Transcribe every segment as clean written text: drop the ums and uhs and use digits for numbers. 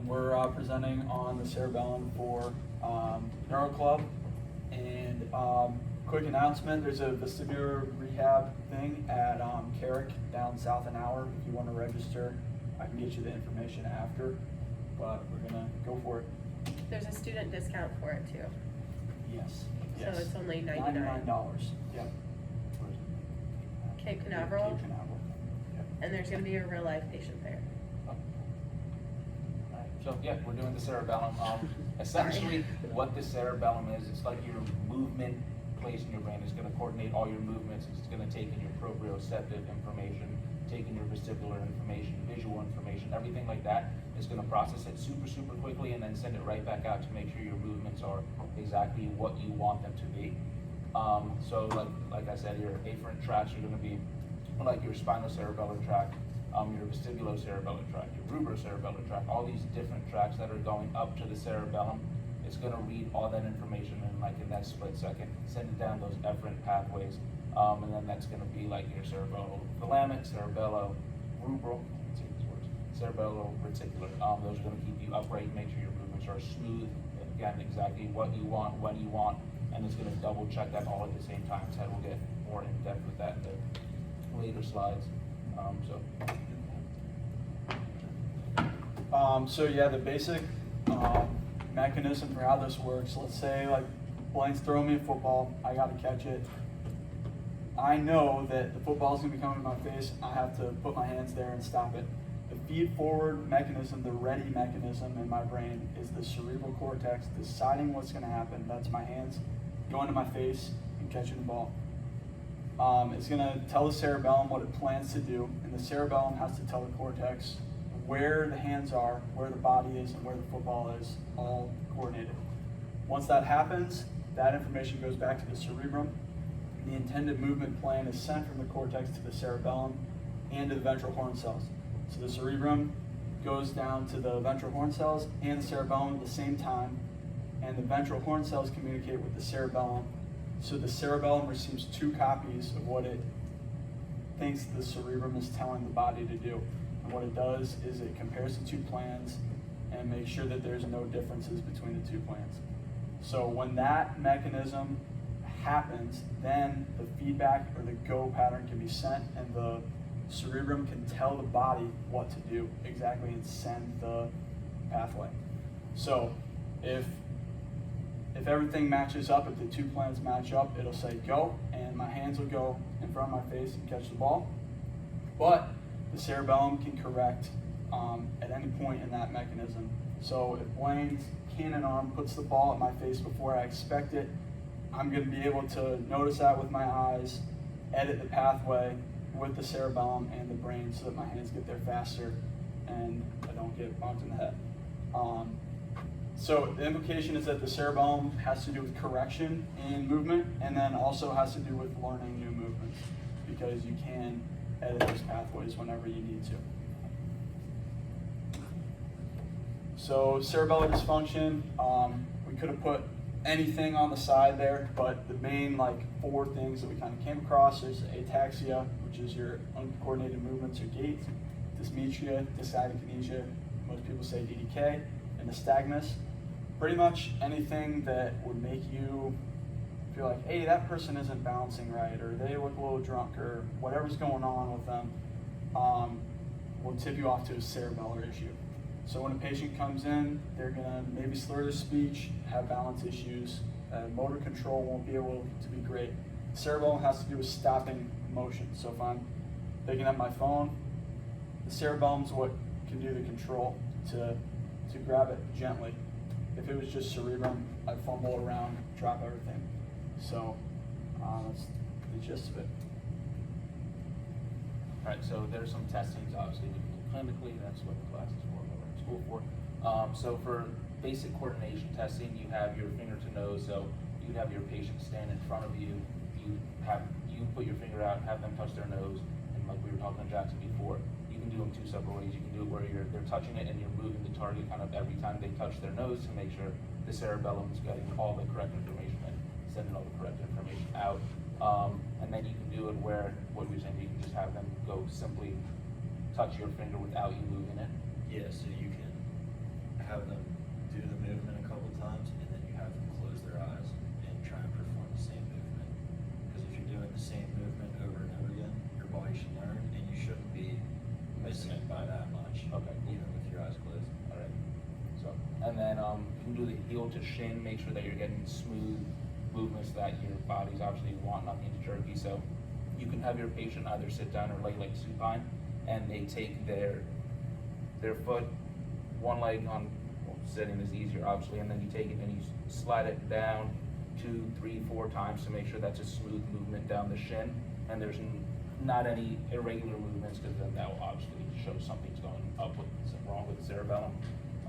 We're presenting on the cerebellum for Neuro Club. And quick announcement, there's a vestibular rehab thing at Carrick down south an hour. If you want to register, I can get you the information after, but we're going to go for it. There's a student discount for it too. Yes. So it's only $99. Yep. Cape Canaveral. Cape Canaveral. Yep. And there's going to be a real life patient there. So yeah, we're doing the cerebellum. Essentially, what the cerebellum is, it's like your movement place in your brain. It's going to coordinate all your movements. It's going to take in your proprioceptive information, take in your vestibular information, visual information, everything like that. It's going to process it super quickly and then send it right back out to make sure your movements are exactly what you want them to be. So like I said, your afferent tracts are going to be like your spinocerebellar tract, your vestibulocerebellar tract, your rubrocerebellar tract, all these different tracts that are going up to the cerebellum. It's going to read all that information in that split second, send it down those efferent pathways, and then that's going to be like your cerebellothalamic, cerebello-rubral, cerebello-reticular. Those are going to keep you upright, make sure your movements are smooth, again, exactly what you want, when you want, and it's going to double check that all at the same time. So we'll get more in depth with that in the later slides. So yeah, the basic mechanism for how this works, let's say like Blaine's throwing me a football, I got to catch it. I know that the football's going to be coming in my face, I have to put my hands there and stop it. The feed forward mechanism, the ready mechanism in my brain is the cerebral cortex deciding what's going to happen. That's my hands going to my face and catching the ball. It's going to tell the cerebellum what it plans to do, and the cerebellum has to tell the cortex where the hands are, where the body is, and where the football is, all coordinated. Once that happens, that information goes back to the cerebrum. The intended movement plan is sent from the cortex to the cerebellum and to the ventral horn cells. So the cerebrum goes down to the ventral horn cells and the cerebellum at the same time, and the ventral horn cells communicate with the cerebellum. So the cerebellum receives two copies of what it thinks the cerebrum is telling the body to do. And what it does is it compares the two plans and makes sure that there's no differences between the two plans. So when that mechanism happens, then the feedback or the go pattern can be sent, and the cerebrum can tell the body what to do exactly and send the pathway. So if everything matches up, if the two plans match up, it'll say go, and my hands will go in front of my face and catch the ball. But the cerebellum can correct at any point in that mechanism. So if Blaine's cannon arm puts the ball at my face before I expect it, I'm going to be able to notice that with my eyes, edit the pathway with the cerebellum and the brain so that my hands get there faster and I don't get bonked in the head. So the implication is that the cerebellum has to do with correction in movement, and then also has to do with learning new movements, because you can edit those pathways whenever you need to. So cerebellar dysfunction, we could have put anything on the side there, but the main four things that we kind of came across is ataxia, which is your uncoordinated movements or gait, dysmetria, dysdyskinesia, most people say DDK, and nystagmus. Pretty much anything that would make you feel like, hey, that person isn't balancing right, or they look a little drunk, or whatever's going on with them, will tip you off to a cerebellar issue. So when a patient comes in, they're gonna maybe slur their speech, have balance issues, motor control won't be able to be great. Cerebellum has to do with stopping motion. So if I'm picking up my phone, the cerebellum's what can do the control to grab it gently. If it was just cerebrum, I'd fumble around, drop everything. So that's the gist of it. All right, so there's some testings, obviously, we can do clinically. That's what the class is for, what we're in school for. So for basic coordination testing, you have your finger to nose. So you'd have your patient stand in front of you. You put your finger out, have them touch their nose, and like we were talking to Jackson before, you can do them two separate ways. You can do it where they're touching it and you're moving the target kind of every time they touch their nose to make sure the cerebellum is getting all the correct information and sending all the correct information out. And then you can do it where, what we're saying, you can just have them go simply touch your finger without you moving it. Yeah, so you can have them do the movement a couple times, and then you have them close their eyes and try and perform the same movement. Because if you're doing the same movement over and over again, your body should learn, and you shouldn't be missing it by that much. Okay. Even with your eyes closed. All right. So, and then you can do the heel to shin. Make sure that you're getting smooth movements that your body's obviously want nothing to jerky. So, you can have your patient either sit down or lay like supine, and they take their foot, one leg on, well, sitting is easier obviously, and then you take it and you slide it down 2, 3, 4 times to make sure that's a smooth movement down the shin, and there's not any irregular movements, because then that will obviously show something's going wrong with the cerebellum.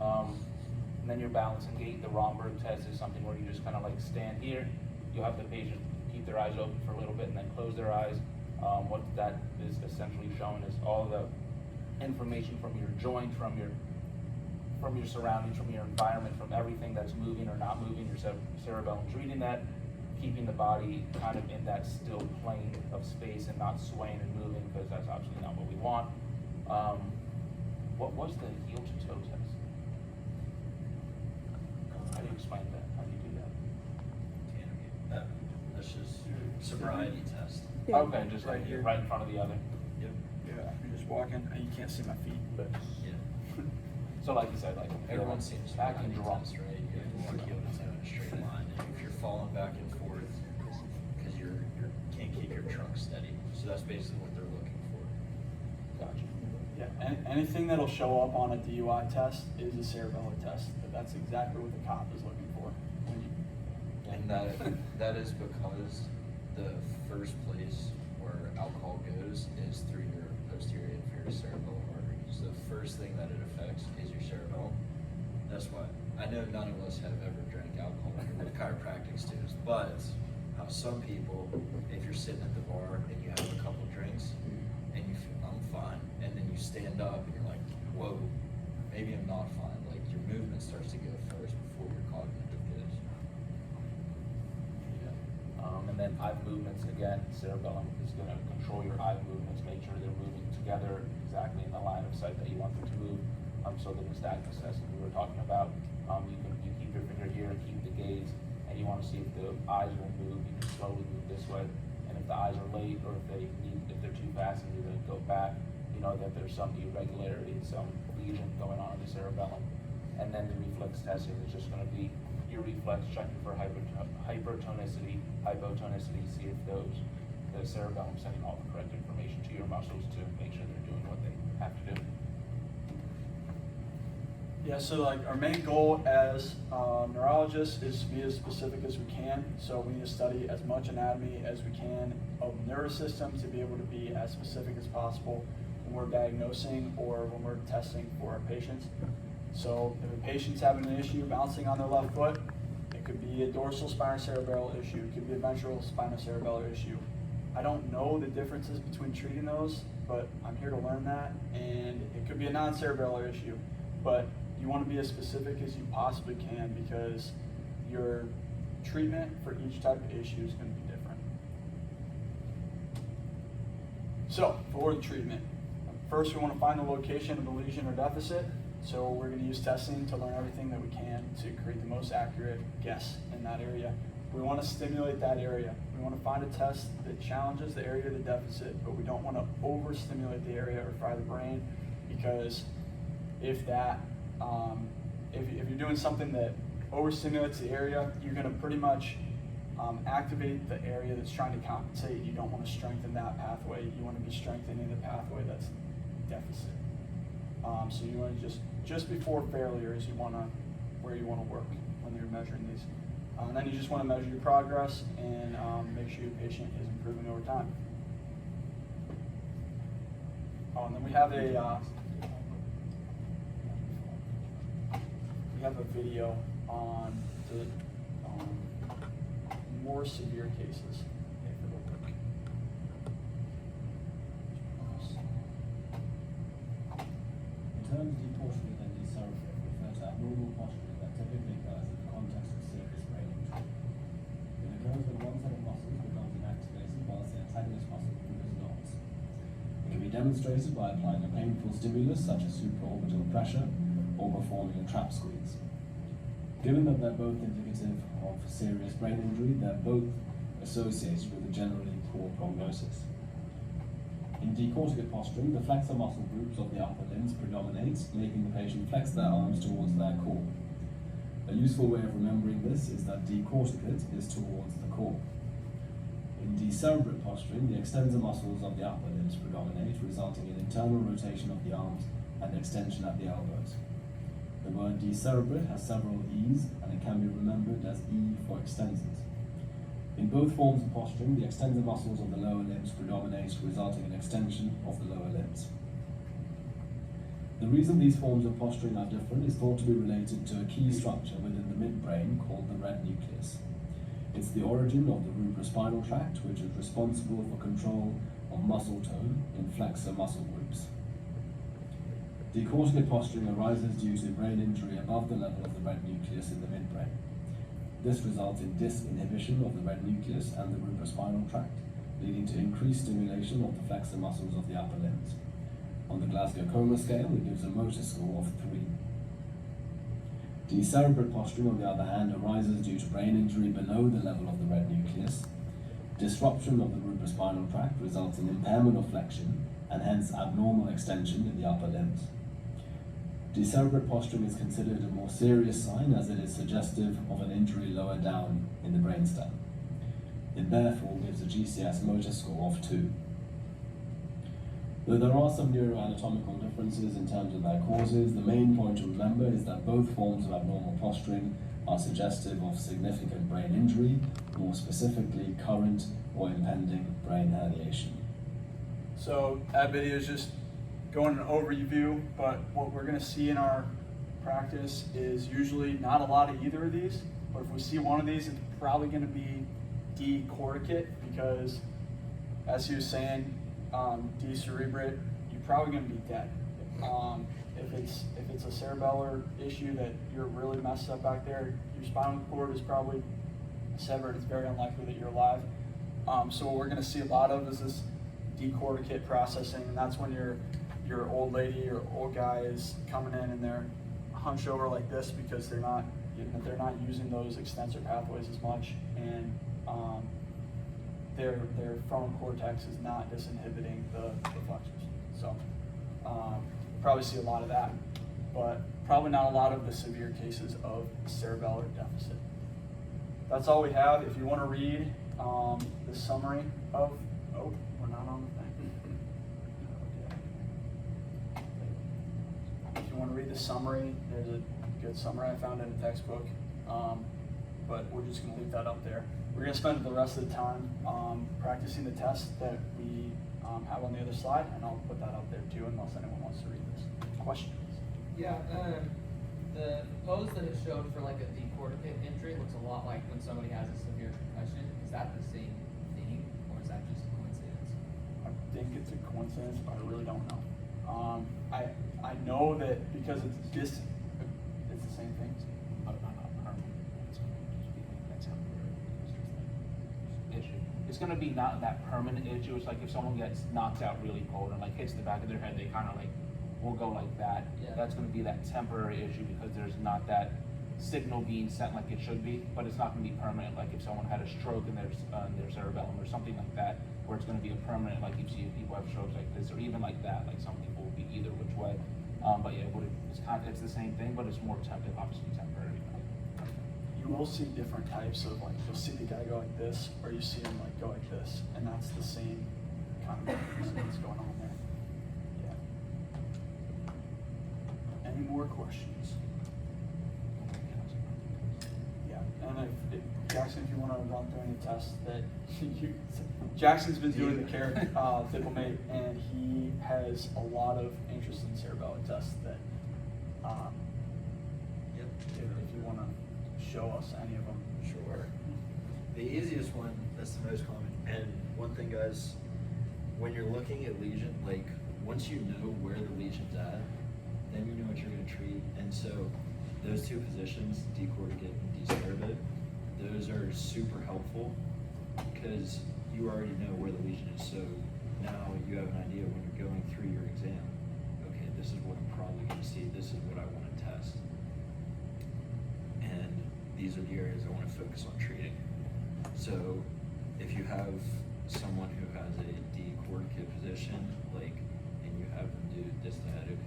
And then your balance and gait, the Romberg test is something where you just kind of like stand here. You'll have the patient keep their eyes open for a little bit and then close their eyes. What that is essentially showing is all the information from your joint, from your surroundings, from your environment, from everything that's moving or not moving. Your cerebellum's reading that, keeping the body kind of in that still plane of space and not swaying and moving, because that's obviously not what we want. What was the heel to toe test? How do you explain that? How do you do that? That's just sobriety test. Yeah. Okay, just Right like here. right in front of the other. Yep. Yeah, you're just walking, and you can't see my feet, but Yeah. So like you said, like Everyone's seen a back and sobriety wrong. test, right? You have to walk heel to toe in a straight line, and if you're falling back and forth, because you can't keep your trunk steady. So that's basically what they're looking for. Gotcha. yeah, anything that'll show up on a DUI test is a cerebellar test. But that's exactly what the cop is looking for. When you, And that is because the first place where alcohol goes is through your posterior inferior cerebellar artery. So the first thing that it affects is your cerebellum. That's why I know none of us have ever drank alcohol with chiropractic students, but some people, if you're sitting at the bar and you have a couple drinks and you feel, I'm fine, and then you stand up and you're like, whoa, maybe I'm not fine. Like your movement starts to go first before your cognitive goes. And then eye movements, again, cerebellum is going to control your eye movements, make sure they're moving together exactly in the line of sight that you want them to move. So the nystagmus test that we were talking about, you keep your finger here, keep the gaze, and you want to see if the eyes will move. You can slowly move this way, and if the eyes are late or if they're too fast and you're going to go back, you know that there's some irregularity, some lesion going on in the cerebellum. And then the reflex testing is just going to be your reflex checking for hypertonicity, hypotonicity, see if the cerebellum sending all the correct information to your muscles to make sure they're doing what they have to do. yeah, so like our main goal as neurologists is to be as specific as we can. So we need to study as much anatomy as we can of the nervous system to be able to be as specific as possible when we're diagnosing or when we're testing for our patients. So if a patient's having an issue bouncing on their left foot, it could be a dorsal spinocerebellar issue, it could be a ventral spinocerebellar issue. I don't know the differences between treating those, but I'm here to learn that, and it could be a non-cerebellar issue, but you want to be as specific as you possibly can because your treatment for each type of issue is going to be different. So, for the treatment, first we want to find the location of the lesion or deficit. So we're going to use testing to learn everything that we can to create the most accurate guess in that area. We want to stimulate that area. We want to find a test that challenges the area of the deficit, but we don't want to overstimulate the area or fry the brain, because if that, if you're doing something that overstimulates the area, you're going to pretty much activate the area that's trying to compensate. You don't want to strengthen that pathway. You want to be strengthening the pathway that's deficit. So you want to just before failure is where you want to work when you're measuring these. And then you just want to measure your progress and make sure your patient is improving over time. And then we have a video on the more severe cases. If it'll work. In terms of the portion of the cerebellum refers to abnormal posturing that typically occurs in the context of serious brain injury. It occurs when one set of muscles becomes inactivated whilst the antagonist muscle group is not. It can be demonstrated by applying a painful stimulus such as supraorbital pressure, or performing a trap squeeze. Given that they're both indicative of serious brain injury, they're both associated with a generally poor prognosis. In decorticate posturing, the flexor muscle groups of the upper limbs predominate, making the patient flex their arms towards their core. A useful way of remembering this is that decorticate is towards the core. In decerebrate posturing, the extensor muscles of the upper limbs predominate, resulting in internal rotation of the arms and extension at the elbows. The word decerebrate has several E's, and it can be remembered as E for extensors. In both forms of posturing, the extensor muscles of the lower limbs predominate, resulting in extension of the lower limbs. The reason these forms of posturing are different is thought to be related to a key structure within the midbrain called the red nucleus. It's the origin of the rubrospinal tract, which is responsible for control of muscle tone in flexor muscle groups. Decorticate posturing arises due to brain injury above the level of the red nucleus in the midbrain. This results in disinhibition of the red nucleus and the rubrospinal tract, leading to increased stimulation of the flexor muscles of the upper limbs. On the Glasgow Coma scale, it gives a motor score of 3. Decerebrate posturing, on the other hand, arises due to brain injury below the level of the red nucleus. Disruption of the rubrospinal tract results in impairment of flexion and hence abnormal extension in the upper limbs. Decerebrate posturing is considered a more serious sign as it is suggestive of an injury lower down in the brainstem. It therefore gives a GCS motor score of 2. Though there are some neuroanatomical differences in terms of their causes, the main point to remember is that both forms of abnormal posturing are suggestive of significant brain injury, more specifically current or impending brain herniation. So that video is just going an overview, but what we're going to see in our practice is usually not a lot of either of these, but if we see one of these, it's probably going to be decorticate, because as he was saying, decerebrate, you're probably going to be dead. If it's a cerebellar issue that you're really messed up back there, your spinal cord is probably severed. It's very unlikely that you're alive. So what we're going to see a lot of is this decorticate processing, and that's when your old lady or old guy is coming in and they're hunched over like this because they're not using those extensor pathways as much, and their frontal cortex is not disinhibiting the flexors. So probably see a lot of that, but probably not a lot of the severe cases of cerebellar deficit. That's all we have. If you want to read the summary of, we're not on the thing. If you want to read the summary, there's a good summary I found in a textbook, but we're just going to leave that up there. We're going to spend the rest of the time practicing the test that we have on the other slide, and I'll put that up there too unless anyone wants to read this. Questions? Yeah, the pose that it showed for like a decorticate injury looks a lot like when somebody has a severe concussion. Is that the same thing, or is that just a coincidence? I think it's a coincidence, but I really don't know. I know that because it's the same thing. But not permanent. It's going to just be like that temporary issue. It's going to be not that permanent issue. It's like if someone gets knocked out really cold and like hits the back of their head, they kind of like will go like that. Yeah. That's going to be that temporary issue because there's not that signal being sent like it should be, but it's not going to be permanent. Like if someone had a stroke in their cerebellum or something like that, where it's going to be a permanent, like you see people have strokes like this, or even like that. Like some people will be either which way. But yeah, it's the same thing, but it's more obviously temporary. You will see different types of, like, you'll see the guy go like this, or you see him like go like this, and that's the same kind of thing that's going on there. Yeah. Any more questions? Yeah, and if Jackson, if you want to run through any tests that Jackson's been doing the care diplomat, and he has a lot of interest in cerebellar tests that if you want to show us any of them. Sure. The easiest one, that's the most common. And one thing, guys, when you're looking at lesion, like once you know where the lesion's at, then you know what you're going to treat. And so those two positions, decorticate and decerebrate, those are super helpful because you already know where the lesion is. So now you have an idea when you're going through your exam. Okay, this is what I'm probably going to see. This is what I want to test. test. And these are the areas I want to focus on treating. So if you have someone who has a decorticate position, like, and you have them do distatic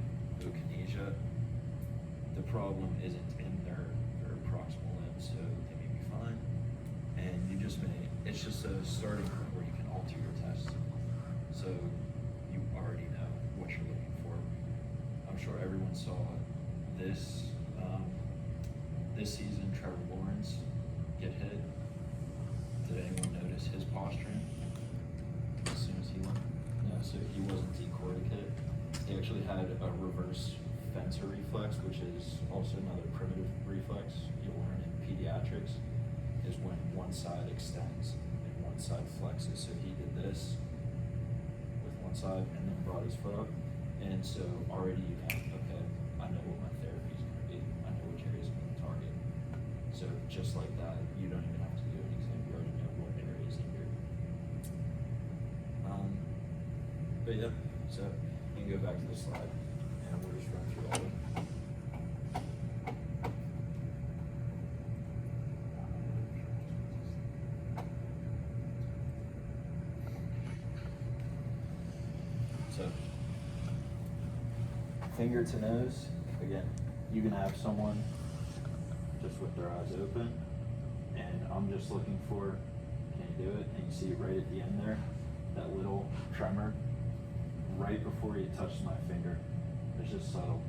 akinesia, the problem isn't in their proximal limb, so they may be fine. And it's just a starting point where you can alter your test. So you already know what you're looking for. I'm sure everyone saw this season, Trevor Lawrence get hit. Did anyone notice his posturing as soon as he went? No, so he wasn't decorticate. He actually had a reverse fencer reflex, which is also another primitive reflex you'll learn in pediatrics, is when one side extends and one side flexes. So he did this with one side and then brought his foot up. And so already you know, okay, I know what my therapy is going to be. I know which area is going to target. So just like that, you don't even have to do an exam. You already know what area is injured. But yeah, so you can go back to the slide and we'll just run through all of them. So, finger to nose, again, you can have someone just with their eyes open, and I'm just looking for, can you do it? And you see right at the end there, that little tremor, right before you touch my finger. It's just subtle.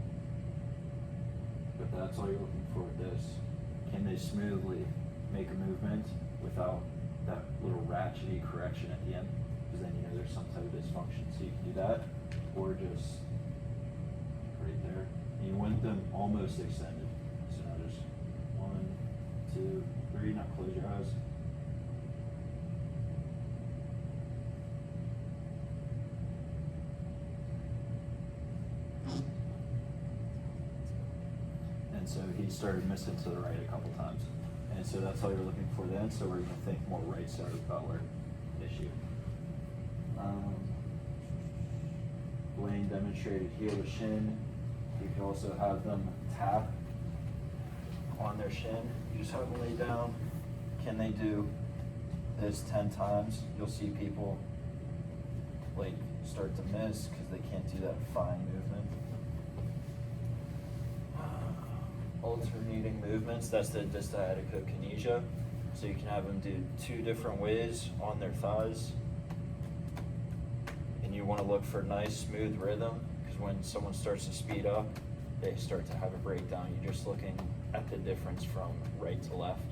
But that's all you're looking for with this. Can they smoothly make a movement without that little ratchety correction at the end? Because then you know there's some type of dysfunction. So you can do that, or just right there. And you want them almost extended. So now just 1, 2, 3. Now close your eyes. And so he started missing to the right a couple times. And so that's all you're looking for then. So we're going to think more right cerebellar issue. Blaine demonstrated heel to shin. You can also have them tap on their shin. You just have them lay down. Can they do this 10 times? You'll see people like start to miss because they can't do that fine movement. Alternating movements, that's the distiadochokinesia. So you can have them do 2 different ways on their thighs. And you want to look for nice smooth rhythm, because when someone starts to speed up, they start to have a breakdown. You're just looking at the difference from right to left.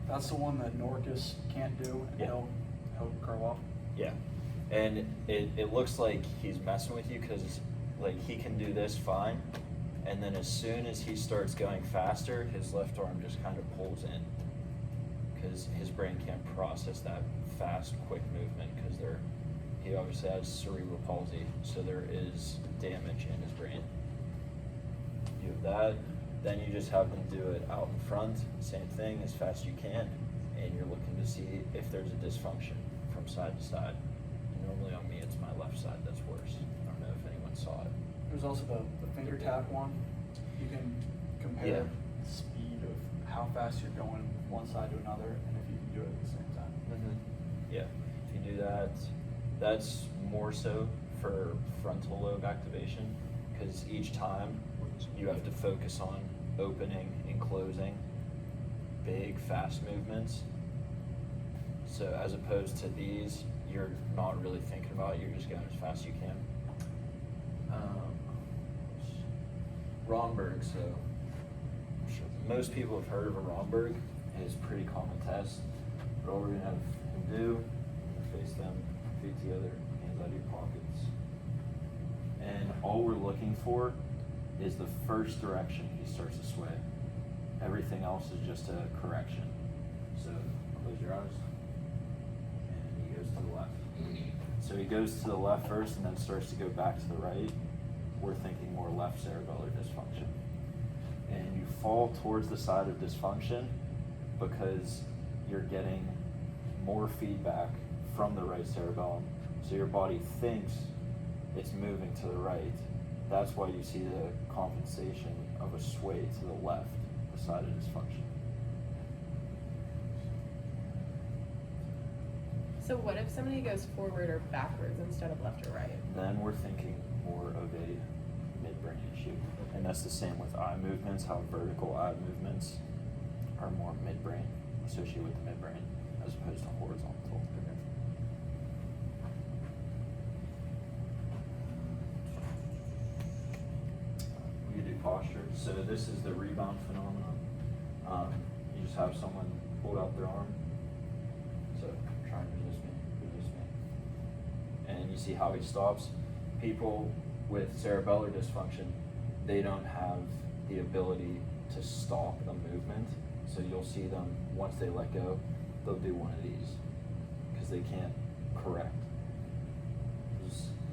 That's the one that Norcus can't do, and Yeah. he'll curl up. Yeah, and it looks like he's messing with you because like he can do this fine, and then as soon as he starts going faster, his left arm just kind of pulls in because his brain can't process that fast, quick movement because he obviously has cerebral palsy, so there is damage in his brain. You have that, then you just have them do it out in front, same thing, as fast as you can, and you're looking to see if there's a dysfunction from side to side. Normally on me, it's my left side that's worse. I don't know if anyone saw it. There's also the finger tap one. You can compare Yeah. the speed of how fast you're going one side to another, and if you can do it at the same time. Yeah, if you do that, that's more so for frontal lobe activation, because each time you have to focus on opening and closing big, fast movements. So as opposed to these, you're not really thinking about it, you're just going as fast as you can. Romberg, so I'm sure most people have heard of a Romberg. It's a pretty common test. But all we're gonna have him do, we're gonna face them, feet together, hands out of your pockets. And all we're looking for is the first direction he starts to sway. Everything else is just a correction. So close your eyes. And he goes to the left. So he goes to the left first and then starts to go back to the right. We're thinking more left cerebellar dysfunction. And you fall towards the side of dysfunction because you're getting more feedback from the right cerebellum. So your body thinks it's moving to the right. That's why you see the compensation of a sway to the left beside a dysfunction. So what if somebody goes forward or backwards instead of left or right? Then we're thinking more of a midbrain issue. And that's the same with eye movements, how vertical eye movements are more midbrain, associated with the midbrain, as opposed to horizontal. We can do posture. So this is the rebound phenomenon. You just have someone hold out their arm. So try and resist me. And you see how he stops. People with cerebellar dysfunction, they don't have the ability to stop a movement. So you'll see them, once they let go, they'll do one of these because they can't correct.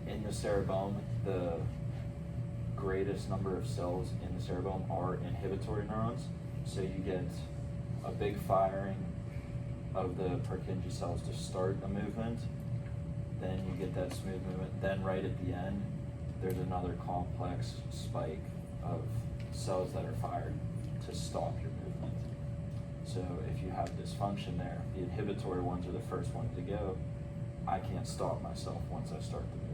In the cerebellum, the greatest number of cells in the cerebellum are inhibitory neurons. So you get a big firing of the Purkinje cells to start a movement. Then you get that smooth movement. Then right at the end, there's another complex spike of cells that are fired to stop your movement. So if you have dysfunction there, the inhibitory ones are the first ones to go. I can't stop myself once I start the movement.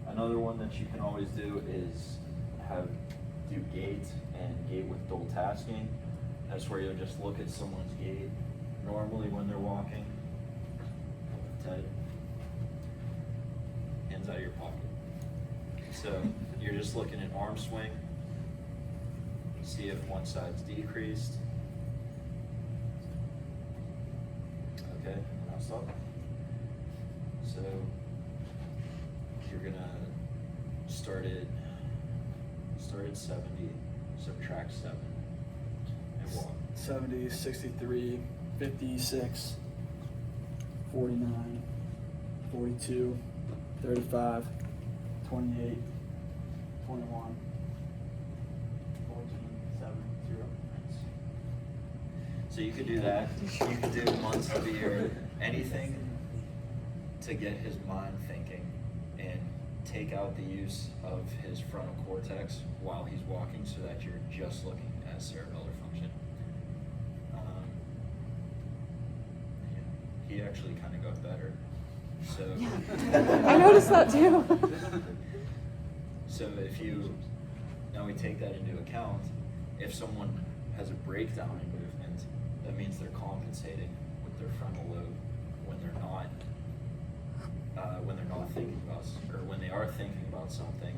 Another one that you can always do is do gait and gait with dual tasking. That's where you'll just look at someone's gait normally when they're walking. Tight. Hands out of your pocket. So you're just looking at arm swing. See if one side's decreased. Okay, and now stop. So you're gonna start at 70, subtract 7, and walk. 70, 63, 56, 49, 42, 35, 28, 21, 14, 7, 0. So you could do that. You could do months of the year, anything to get his mind thinking and take out the use of his frontal cortex while he's walking so that you're just looking at cerebellar function. He actually kind of got better. So I noticed that too. So now we take that into account, if someone has a breakdown in movement, that means they're compensating with their frontal lobe when they're not thinking about, or when they are thinking about something,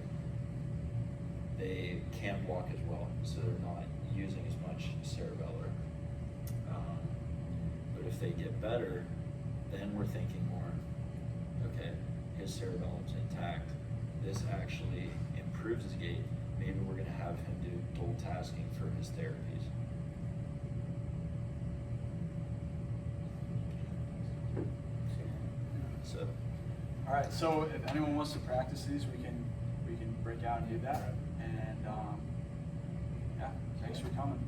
they can't walk as well, so they're not using as much cerebellar. But if they get better, then we're thinking more, okay, his cerebellum's intact. This actually improves his gait. Maybe we're going to have him do dual tasking for his therapies. So, All right, so if anyone wants to practice these, we can break out and do that. And yeah, thanks for coming.